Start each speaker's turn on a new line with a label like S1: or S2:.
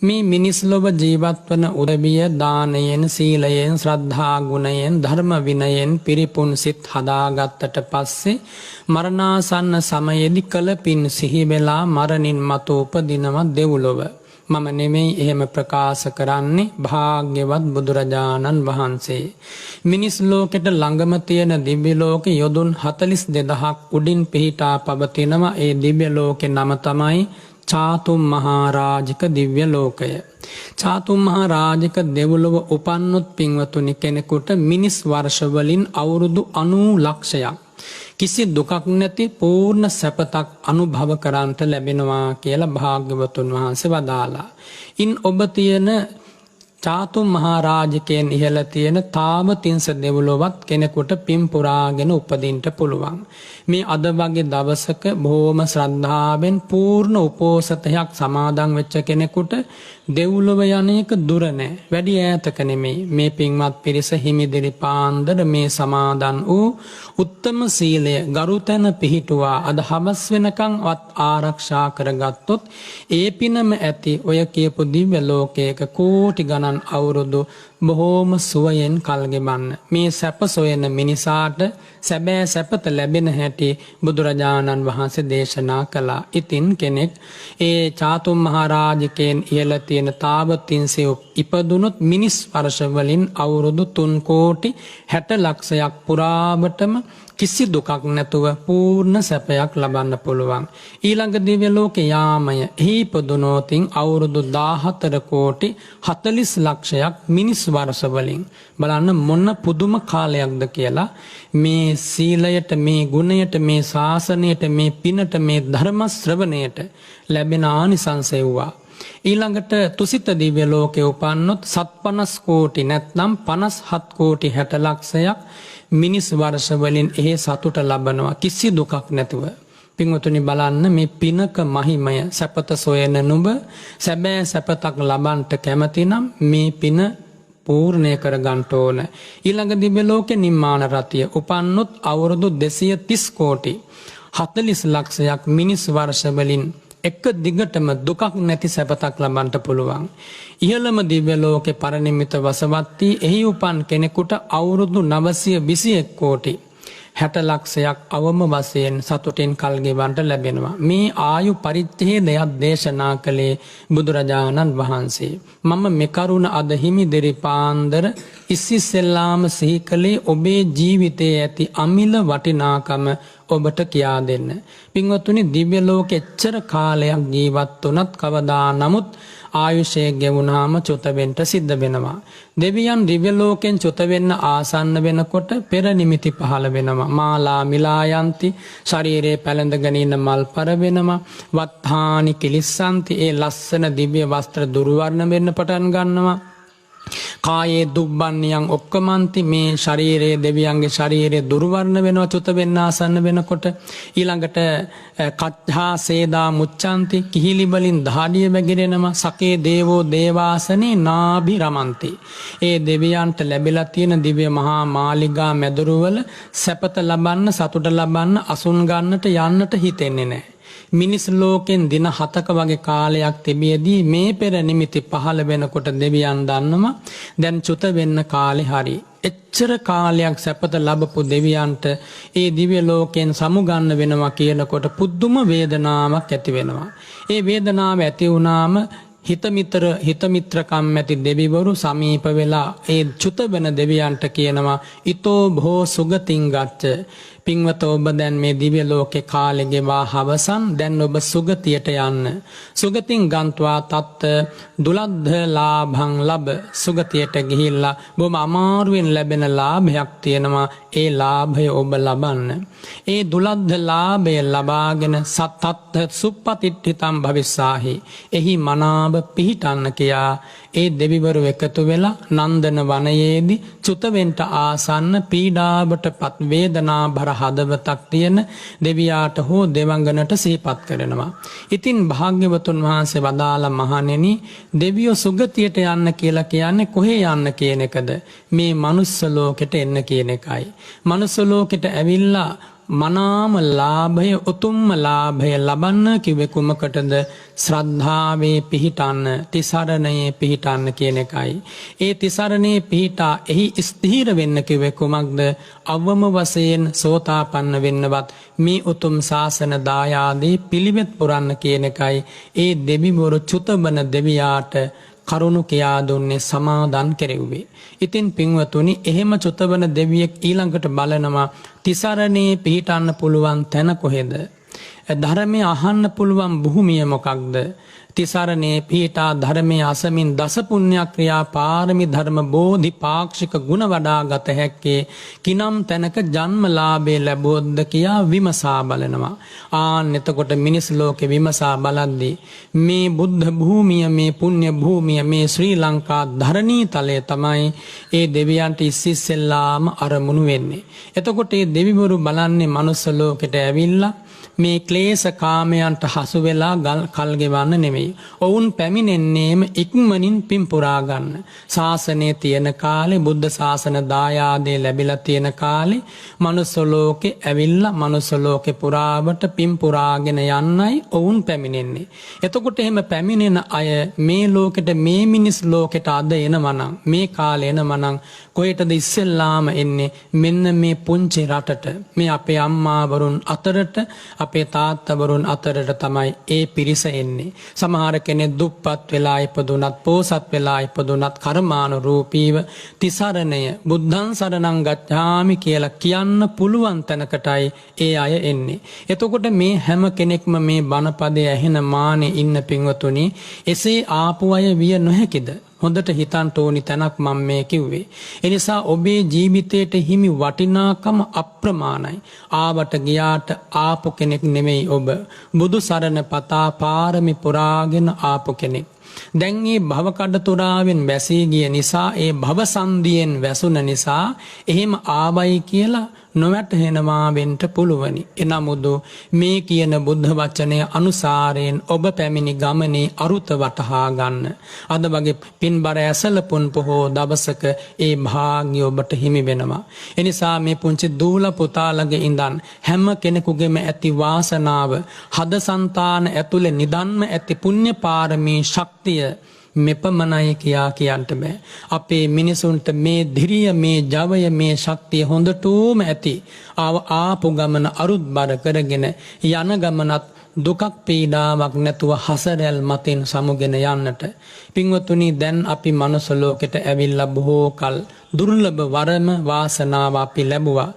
S1: මේ මිනිස් ලොව ජීවත් වන උදවිය දානයෙන් සීලයෙන් ශ්‍රද්ධා ගුණයෙන් ධර්ම විනයෙන් පිරිපුන් සිත් හදාගත්තට පස්සේ මරණාසන්න සමයේදී කළ පින් සිහි වෙලා මරණින් මතු උපදිනවා දෙව්ලොව. මම නෙමෙයි එහෙම ප්‍රකාශ කරන්නේ භාග්‍යවත් බුදුරජාණන් වහන්සේ. මිනිස් ලෝකෙට ළඟම තියෙන දිව්‍ය ලෝකෙ යොදුන් 42000ක් උඩින් පිහිටා පවතිනවා. ඒ දිව්‍ය ලෝකේ නම තමයි චාතුම් මහරජික දිව්‍ය ලෝකය. චාතුම් මහරජික දෙව්ලොව උපන්නොත් පින්වතුනි කෙනෙකුට මිනිස් වර්ෂ වලින් අවුරුදු 90 ලක්ෂයක් කිසි දුකක් නැති පූර්ණ සැපතක් අනුභව කරන්ට ලැබෙනවා කියලා භාග්‍යවතුන් වහන්සේ වදාලා. ඉන් ඔබ තියෙන චාතුම් මහරජිකයන් ඉහළ තියෙන තාවතිංස දෙව්ලොවත් කෙනෙකුට පින් පුරාගෙන උපදින්න පුළුවන්. මේ අද වගේ දවසක බොහොම ශ්‍රද්ධාවෙන් පූර්ණ උපෝසතයක් සමාදන් වෙච්ච කෙනෙකුට දෙව්ලොව යන්නේක දුර නැහැ. වැඩි ඈතක නෙමෙයි. මේ පින්වත් පිරිස හිමිදිරි පාන්දර මේ සමාදන් වූ උත්තම සීලය ගරුතැන පිහිටුවා අද හවස් වෙනකන්වත් ආරක්ෂා කරගත්තොත් ඒ පිනම ඇති ඔය කියපු දිව්‍ය ලෝකයක කෝටි ගණන් අවුරුදු බොහෝම සුවයෙන් කල් ගෙවන්න. මේ සැප සොයන මිනිසාට සැබෑ සැපත ලැබෙන හැටි බුදුරජාණන් වහන්සේ දේශනා කළා. ඉතින් කෙනෙක් ඒ චාතුම් මහරජිකයන් ඉහළ තියෙන තාවතිංසෙ ඉපදුනොත් මිනිස් වර්ෂ වලින් අවුරුදු 3 කෝටි 60 ලක්ෂයක් පුරාවටම කිසි දුකක් නැතුව පූර්ණ සැපයක් ලබන්න පුළුවන්. ඊළඟ දිව්‍ය ලෝක යාමය එහි ඉපදුනොතින් අවුරුදු 14 කෝටි 40 ලක්ෂයක් මිනිස් වර්ෂ වලින් බලන්න මොන පුදුම කාලයක්ද කියලා. මේ සීලයට මේ ගුණයට මේ ශාසනයට මේ පිනට මේ ධර්ම ශ්‍රවණයට ලැබෙන ආනිසංසෙව්වා. ඊළඟට තුසිත දිව්‍ය ලෝකේ උපන්නොත් 750 කෝටි නැත්නම් 57 කෝටි 60 ලක්ෂයක් මිනිස් වර්ෂ වලින් එහි සතුට ලබනවා කිසි දුකක් නැතුව. පින්වතුනි බලන්න මේ පිනක මහිමය. සැපත සොයන නුඹ සැබෑ සැපතක් ලබන්නට කැමති නම් මේ පින පූර්ණය කර ගන්න ඕන. ඊළඟ දිව්‍ය ලෝකේ නිම්මාන රතිය උපන්නොත් අවුරුදු 230 කෝටි 40 ලක්ෂයක් මිනිස් වර්ෂ වලින් එක දිගටම දුකක් නැති සැපතක් ලබන්න පුළුවන්. ඉහළම දිව්‍ය ලෝකේ පරිනිම්මිත වසවත්ති එහි උපන් කෙනෙකුට අවුරුදු 921 කෝටි 60 ලක්ෂයක් අවම වශයෙන් සතුටින් කල් ගෙවන්නට ලැබෙනවා. මේ ආයු පරිච්ඡේදයක් දේශනා කළේ බුදුරජාණන් වහන්සේ. මම මේ කරුණ අද හිමිදිරි පාන්දර ඉස්සෙල්ලාම සිහි කළේ ඔබේ ජීවිතයේ ඇති අමිල වටිනාකම ඔබට කියා දෙන්න. පින්වත්නි දිව්‍ය ලෝකෙ එච්චර කාලයක් ජීවත් වුණත් කවදා නමුත් ආයුෂය ගෙවුනාම චුත වෙන්න සිද්ධ වෙනවා. දෙවියන් දිව්‍ය ලෝකෙන් චුත වෙන්න ආසන්න වෙනකොට පෙර නිමිති පහළ වෙනවා. මාලා මිලායන්ති ශරීරයේ පැලඳගෙන ඉන්න මල් පර වෙනවා. වත්හානි කිලිස්සන්ති ඒ ලස්සන දිව්‍ය වස්ත්‍ර දුර්වර්ණ වෙන්න පටන් ගන්නවා. කායේ දුබ්බන්නියන් ඔක්කමන්ති මේ ශරීරයේ දෙවියන්ගේ ශරීරයේ දුර්වර්ණ වෙනවා චුත වෙන්න ආසන්න වෙනකොට. ඊළඟට කච්ඡා සේදා මුච්ඡanti කිහිලි වලින් දහඩිය වැగిරෙනවා. සකේ දේවෝ දේවාසනේ නාභි රමන්ති. ඒ දෙවියන්ට ලැබිලා තියෙන දිව්‍ය මහා මාලිගා මැදුරු වල සැපත ලබන්න සතුට ලබන්න අසුන් ගන්නට යන්නට හිතෙන්නේ නැහැ. මිනිස් ලෝකෙන් දින 7ක වගේ කාලයක් තිබියදී මේ පෙර නිමිති පහළ වෙනකොට දෙවියන් දන්නවා දැන් චුත වෙන්න කාලේ හරි. එච්චර කාලයක් සැපත ලැබපු දෙවියන්ට ඒ දිව්‍ය ලෝකෙන් සමුගන්න වෙනවා කියනකොට පුදුම වේදනාවක් ඇති වෙනවා. ඒ වේදනාව ඇති වුණාම හිතමිත්‍රකම් ඇති දෙවිවරු සමීප වෙලා ඒ චුත වෙන දෙවියන්ට කියනවා ඊතෝ භෝ සුගතින් ගච්ඡ. පින්වත ඔබ දැන් මේ දිව්‍ය ලෝකේ කාලෙ ගෙවා හවසන් දැන් ඔබ සුගතියට යන්න. සුගතින් ගන්්වා තත් දුලද්ධ ලාභං ලබ. සුගතියට ගිහිල්ලා බොහොම අමාරුවෙන් ලැබෙන ලාභයක් තියෙනවා. ඒ ලාභය ඔබ ලබන්න. ඒ දුලද්ධ ලාභය ලබාගෙන සත්තත් සුප්පතිට්ඨිතම් භවිස්සාහි. එහි මනාව පිහිටන්න කියා ඒ දෙවිවරු එකතු වෙලා නන්දන වනයේදී චුතවෙන්ට ආසන්න පීඩාවටපත් වේදනා බර හදවතක් තියෙන දෙවියාට හෝ දෙවඟනට සිහිපත් කරනවා. ඉතින් භාග්‍යවතුන් වහන්සේ වදාළ මහණෙනි දෙවියෝ සුගතියට යන්න කියලා කියන්නේ කොහේ යන්න කියන එකද? මේ මනුස්ස ලෝකෙට එන්න කියන එකයි. මනුස්ස ලෝකෙට ඇවිල්ලා මනාම ලාභය උතුම්ම ලාභය ලබන්න කිව්වේ කුමකටද? ශ්‍රද්ධාවේ පිහිටන්න, තිසරණයේ පිහිටන්න කියන එකයි. ඒ තිසරණයේ පිහිටා එහි ස්ථීර වෙන්න කිව්වේ කුමක්ද? අවම වශයෙන් සෝතාපන්න වෙන්නවත් මේ උතුම් ශාසන දායාදී පිළිවෙත් පුරන්න කියන එකයි. ඒ දෙවිවරු චුතබන දෙවියාට කරුණු කියා දුන්නේ, සමාදන් කෙරෙව්වේ. ඉතින් පින්වතුනි, එහෙම චුතවන දෙවියෙක් ඊළඟට බලනවා තිසරණේ පිහිටන්න පුළුවන් තැන කොහෙද? ධර්මය අහන්න පුළුවන් භූමිය මොකක්ද? තිසරණේ පිහිටා ධර්මයේ අසමින් දස පුණ්‍ය ක්‍රියා පාරමී ධර්ම බෝධි පාක්ෂික ගුණ වඩා ගත හැක්කේ කිනම් තැනක ජන්මලාභේ ලැබුවොත්ද කියා විමසා බලනවා. එතකොට මිනිස් ලෝකේ විමසා බලද්දී මේ බුද්ධ භූමිය, මේ පුණ්‍ය භූමිය, මේ ශ්‍රී ලංකා ධරණී තලය තමයි ඒ දෙවියන්ට ඉස්සෙල්ලාම අරමුණු වෙන්නේ. එතකොට මේ දෙවිවරු බලන්නේ මනුස්ස ලෝකෙට ඇවිල්ලා මේ ක්ලේශ කාමයන්ට හසු වෙලා කල් ගෙවන්න නෙමෙයි. ඔවුන් පැමිණෙන්නේම ඉක්මනින් පින් පුරා ගන්න. ශාසනයේ තියෙන කාලේ, බුද්ධ ශාසන දායාදේ ලැබිලා තියෙන කාලේ මනුස්ස ලෝකේ ඇවිල්ලා මනුස්ස ලෝකේ පුරාවට පින් පුරාගෙන යන්නයි ඔවුන් පැමිණෙන්නේ. එතකොට එහෙම පැමිණෙන අය මේ ලෝකෙට, මේ මිනිස් ලෝකෙට අද එනවනම්, මේ කාලේ එනවනම් කොහෙටද ඉස්සෙල්ලාම එන්නේ? මෙන්න මේ පුංචි රටට, මේ අපේ අම්මාවරුන් අතරට, අපේ තාත්තවරුන් අතරට තමයි ඒ පිරිස එන්නේ. සමහර කෙනෙක් දුප්පත් වෙලා ඉපදුනත්, පෝසත් වෙලා ඉපදුනත් කර්මානුරූපීව තිසරණය, බුද්ධං සරණං ගච්ඡාමි කියලා කියන්න පුළුවන් තැනකටයි ඒ අය එන්නේ. එතකොට මේ හැම කෙනෙක්ම මේ බණපදයේ ඇහෙන මානේ ඉන්න පින්වතුනි, එසේ ආපු අය විය නොහැකිද? හොඳට හිතන්න ඕනි තැනක් මම මේ කිව්වේ. ඒ නිසා ඔබේ ජීවිතයට හිමි වටිනාකම අප්‍රමාණයි. ආවට ගියාට ආපු කෙනෙක් නෙමෙයි ඔබ. බුදු සරණ පතා පාරමී පුරාගෙන ආපු කෙනෙක්. දැන් මේ භව කඩතුරාවෙන් වැසී ගිය නිසා, ඒ භව සන්ධියෙන් වැසුන නිසා එහෙම ආවයි කියලා නොවැටහෙනවා වෙන්න පුළුවනි. එනමුදු මේ කියන බුද්ධ වචනය අනුසාරයෙන් ඔබ පැමිණි ගමනේ අරුත වටහා ගන්න. අද වගේ පින්බර ඇසලපුන් පොහෝ දවසක ඒ භාග්‍ය ඔබට හිමි වෙනවා. එනිසා මේ පුංචි දූල පුතාලගේ ඉඳන් හැම කෙනෙකුගේම ඇති වාසනාව, හදසන්තාන ඇතුලේ නිදන්ම ඇති පුණ්‍ය පාරමී ශක්තිය මෙපමණයි කියා කියන්ට බෑ. අපේ මිනිසුන්ට මේ ධිරිය, මේ ජවය, මේ ශක්තිය හොඳටම ඇති. ආපු ගමන අරුත්බර කරගෙන යන ගමනත් දුකක් පීඩාවක් නැතුව හසරැල් මතින් සමුගෙන යන්නට. පින්වතුනි, දැන් අපි මනුස්ස ලෝකෙට ඇවිල්ලා බොහෝ කල දුර්ලභ වරම වාසනාව අපි ලැබුවා.